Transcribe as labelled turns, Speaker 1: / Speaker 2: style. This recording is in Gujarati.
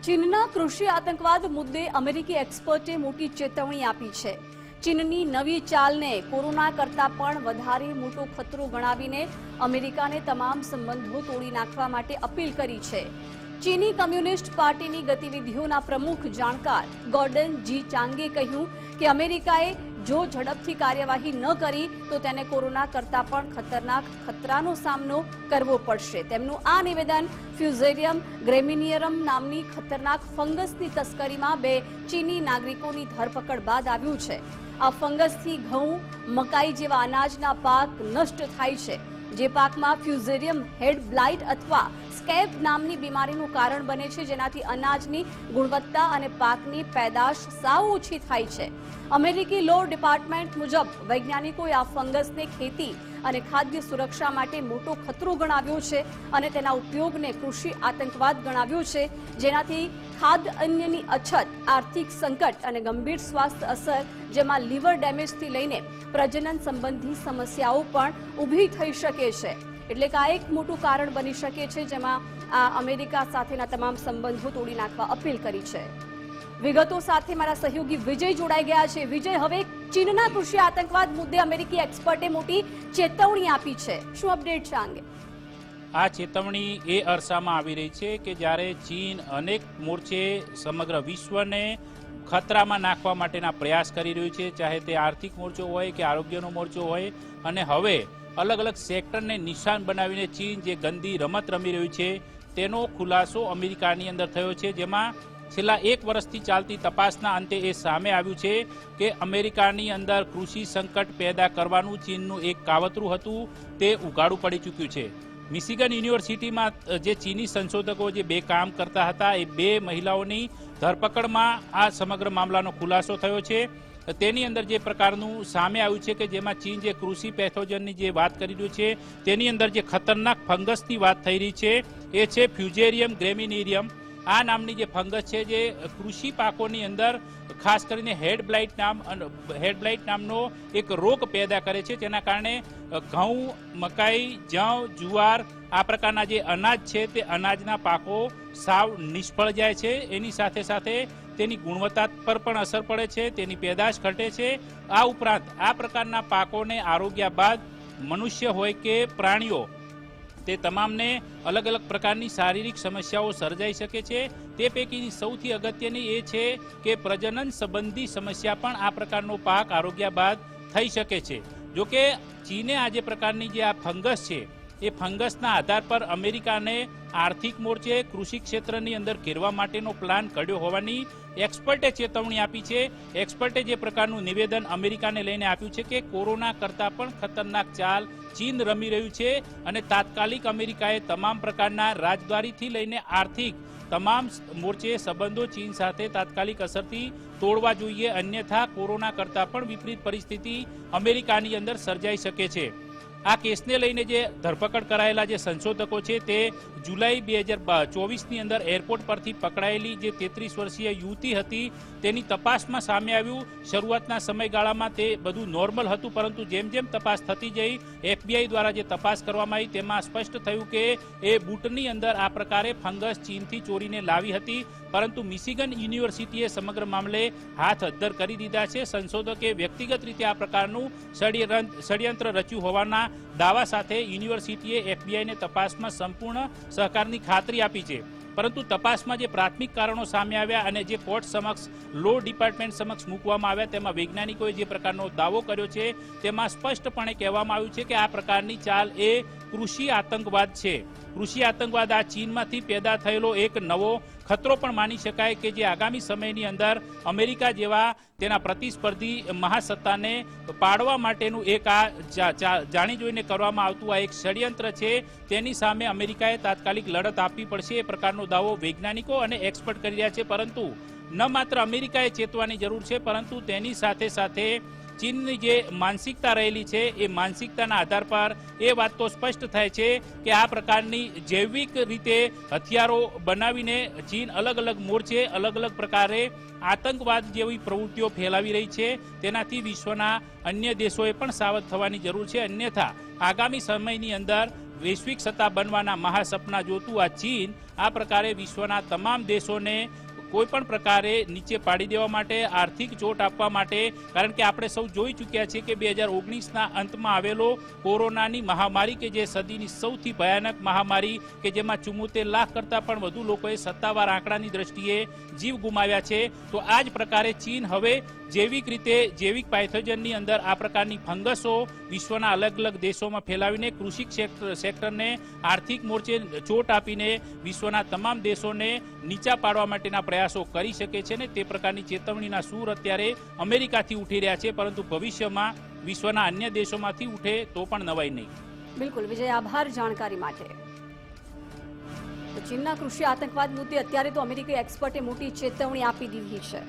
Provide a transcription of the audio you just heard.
Speaker 1: ચીનના કૃષિ આતંકવાદ મુદ્દે અમેરિકી એક્સપર્ટે મોટી ચેતવણી આપી છે। ચીનની નવી ચાલને કોરોના કરતાં પણ વધારે મોટો ખતરો ગણાવીને અમેરિકાને તમામ સંબંધો તોડી નાખવા માટે અપીલ કરી છે। ચીની કમ્યુનિસ્ટ પાર્ટીની ગતિવિધિઓના પ્રમુખ જાણકાર ગોર્ડન જી ચાંગે કહ્યું કે અમેરિકાએ જો ઝડપથી કાર્યવાહી ન કરી તો તેને કોરોના કરતાં પણ ખતરનાક ખતરાનો સામનો કરવો પડશે। તેમનું આ નિવેદન ફ્યુઝેરિયમ ગ્રેમિનિયરમ નામની ખતરનાક ફંગસની તસ્કરીમાં 2 ચીની નાગરિકોની ધરપકડ બાદ આવ્યું છે। આ ફંગસથી ઘઉં, મકાઈ જેવા અનાજના પાક નષ્ટ થાય છે, જે પાકમાં ફ્યુઝેરિયમ હેડ બ્લાઇટ અથવા સ્કેબ નામની બીમારીનું કારણ બને છે, જેનાથી અનાજની ગુણવત્તા અને પાકની પેદાશ સાવ ઓછી થાય છે। અમેરિકી લો ડિપાર્ટમેન્ટ મુજબ વૈજ્ઞાનિકોએ આ ફંગસને ખેતી અને ખાદ્ય સુરક્ષા માટે મોટો ખતરો ગણાવ્યો છે અને તેના ઉપયોગને કૃષિ આતંકવાદ ગણાવ્યો છે, જેનાથી ખાદ્ય અન્નની અછત, આર્થિક સંકટ અને ગંભીર સ્વાસ્થ્ય અસર જેમાં લીવર ડેમેજથી લઈને પ્રજનન સંબંધી સમસ્યાઓ પણ ઊભી થઈ શકે છે। એટલે કે આ એક મોટું કારણ બની શકે છે, જેમાં આ અમેરિકા સાથેના તમામ સંબંધો તોડી નાખવા અપીલ કરી છે। વિગતો સાથે મારા સહયોગી વિજય જોડાઈ ગયા છે। વિજય, હવે ચીનના કૃષિ આતંકવાદ મુદ્દે અમેરિકી એક્સપર્ટે મોટી ચેતવણી આપી છે, શું અપડેટ છે અંગે?
Speaker 2: આ ચેતવણી એ અરસામાં આવી રહી છે કે જ્યારે ચીન અનેક મોરચે સમગ્ર વિશ્વને ખતરામાં નાખવા માટેના પ્રયાસ કરી રહ્યું છે, ચાહે તે આર્થિક મોરચો હોય કે આરોગ્યનો મોરચો હોય, અને હવે અલગ અલગ સેક્ટરને નિશાન બનાવીને ચીન જે ગંદી રમત રમી રહ્યું છે તેનો ખુલાસો અમેરિકાની અંદર થયો છે, જેમાં છેલ્લા 1 વર્ષથી ચાલતી તપાસના અંતે એ સામે આવ્યું છે કે અમેરિકાની અંદર કૃષિ સંકટ પેદા કરવાનું ચીનનું એક કાવતરું હતું તે ઉઘાડું પડી ચૂક્યું છે। મિશિગન યુનિવર્સિટીમાં જે ચીની સંશોધકો જે 2 કામ કરતા હતા એ 2 મહિલાઓની ધરપકડમાં આ સમગ્ર મામલાનો ખુલાસો થયો છે। તેની અંદર જે પ્રકારનું સામે આવ્યું છે કે જેમાં ચીન જે કૃષિ પેથોજનની જે વાત કરી રહ્યું છે તેની અંદર જે ખતરનાક ફંગસની વાત થઈ રહી છે એ છે ફ્યુઝેરિયમ ગ્રેમિનિયરમ। આ નામની જે ફંગસ છે જે કૃષિ પાકોની અંદર ખાસ કરીને હેડ બ્લાઇટ નામનો એક રોગ પેદા કરે છે, જેના કારણે ઘઉં, મકાઈ, જવ, જુવાર આ પ્રકારના જે અનાજ છે તે અનાજના પાકો સાવ નિષ્ફળ જાય છે। એની સાથે સાથે તેની ગુણવત્તા પર પણ અસર પડે છે, તેની પેદાશ ઘટે છે। આ ઉપરાંત આ પ્રકારના પાકોને આરોગ્યા બાદ મનુષ્ય હોય કે પ્રાણીઓ તે તમામને અલગ અલગ પ્રકારની શારીરિક સમસ્યાઓ સર્જાઈ શકે છે। તે પૈકીની સૌથી અગત્યની એ છે કે પ્રજનન સંબંધી સમસ્યા પણ આ પ્રકારનો પાક આરોગ્યા બાદ થઈ શકે છે। જોકે ચીને આ જે પ્રકારની જે આ ફંગસ છે એ ફંગસના આધાર પર અમેરિકાને આર્થિક મોરચે કૃષિ ક્ષેત્રની અંદર ઘેરવા માટેનો પ્લાન ઘડ્યો હોવાની એક્સપર્ટે ચેતવણી આપી છે। એક્સપર્ટે જે પ્રકારનું નિવેદન અમેરિકાને લઈને આપ્યું છે કે કોરોના કરતાં પણ ખતરનાક ચાલ ચીન રમી રહ્યું છે અને તાત્કાલિક અમેરિકાએ તમામ પ્રકારના રાજદ્વારીથી લઈને આર્થિક તમામ મોરચે સંબંધો ચીન સાથે તાત્કાલિક અસરથી તોડવા જોઈએ, અન્યથા કોરોના કરતાં પણ વિપરીત પરિસ્થિતિ અમેરિકાની અંદર સર્જાઈ શકે છે। આ કેસને લઈને જે ધરપકડ કરાયેલા જે સંશોધકો છે તે જુલાઈ 2024ની અંદર એરપોર્ટ પરથી પકડાયેલી જે 33 વર્ષીય યુવતી હતી તેની તપાસમાં સામે આવ્યું। શરૂઆતના સમયગાળામાં તે બધું નોર્મલ હતું, પરંતુ જેમ જેમ તપાસ થતી જઈ FBI દ્વારા જે તપાસ કરવામાં આવી તેમાં સ્પષ્ટ થયું કે એ બૂટની અંદર આ પ્રકારે ફંગસ ચીનથી ચોરીને લાવી હતી, પરંતુ મિશિગન યુનિવર્સિટીએ સમગ્ર મામલે હાથ અદ્ધર કરી દીધા છે। સંશોધકે વ્યક્તિગત રીતે આ પ્રકારનું ષડયંત્ર રચ્યું હોવાના દાવા સાથે યુનિવર્સિટીએ FBIને તપાસમાં સંપૂર્ણ સહકારની ખાતરી આપી છે, પરંતુ તપાસમાં જે પ્રાથમિક કારણો સામે આવ્યા અને જે કોર્ટ સમક્ષ લો ડિપાર્ટમેન્ટ સમક્ષ મૂકવામાં આવ્યા તેમાં વૈજ્ઞાનિકોએ જે પ્રકારનો દાવો કર્યો છે તેમાં સ્પષ્ટપણે કહેવામાં આવ્યું છે કે આ પ્રકારની ચાલ એ કૃષિ આતંકવાદ છે। કૃષિ આતંકવાદ આ ચીનમાંથી પેદા થયેલો એક નવો ખતરો પણ માની શકાય કે જે આગામી સમયની અંદર અમેરિકા જેવા તેના પ્રતિસ્પર્ધી મહાસત્તાને પાડવા માટેનું એક આ જાણી જોઈને કરવામાં આવતું આ એક ષડયંત્ર છે, તેની સામે અમેરિકાએ તાત્કાલિક લડત આપવી પડશે એ પ્રકારનો દાવો વૈજ્ઞાનિકો અને એક્સપર્ટ કરી રહ્યા છે। પરંતુ ન માત્ર અમેરિકાએ ચેતવાની જરૂર છે, પરંતુ તેની સાથે સાથે ચીનની જે માનસિકતા રહેલી છે એ માનસિકતાના આધાર પર એ વાત તો સ્પષ્ટ થાય છે કે આ પ્રકારની જૈવિક રીતે હથિયારો બનાવીને ચીન અલગ અલગ મોરચે અલગ અલગ પ્રકારે આતંકવાદ જેવી પ્રવૃત્તિઓ ફેલાવી રહી છે, તેનાથી વિશ્વના અન્ય દેશોએ પણ સાવધ થવાની જરૂર છે, અન્યથા આગામી સમયની અંદર વૈશ્વિક સત્તા બનવાના મહાસપના જોતું આ ચીન આ પ્રકારે વિશ્વના તમામ દેશોને કોઈ પણ પ્રકારે નીચે પાડી દેવા માટે, આર્થિક ચોટ આપવા માટે, કારણ કે આપણે સૌ જોઈ ચૂક્યા છીએ કે 2019ના અંતમાં આવેલો કોરોનાની મહામારી કે જે સદીની સૌથી ભયાનક મહામારી કે જેમાં 74 લાખ કરતાં પણ વધુ લોકોએ સત્તાવાર આંકડાની દ્રષ્ટિએ જીવ ગુમાવ્યા છે, તો આ જ પ્રકારે ચીન હવે જૈવિક પાયથોજનની અંદર આ પ્રકારની ફંગસો વિશ્વના અલગ અલગ દેશોમાં ફેલાવીને કૃષિ સેક્ટરને આર્થિક મોરચે ચોટ આપીને વિશ્વના તમામ દેશોને નીચા પાડવા માટેના પ્રયાસો કરી શકે છે ને તે પ્રકારની ચેતવણીના સૂર અત્યારે અમેરિકાથી ઉઠી રહ્યા છે, પરંતુ ભવિષ્યમાં વિશ્વના અન્ય દેશોમાંથી ઉઠે તો પણ નવાઈ નહીં.
Speaker 1: બિલકુલ વિજય, આભાર જાણકારી માટે. ચીનના કૃષિ આતંકવાદ મુદ્દે અત્યારે તો અમેરિકી એક્સપર્ટે મોટી ચેતવણી આપી દીધી છે.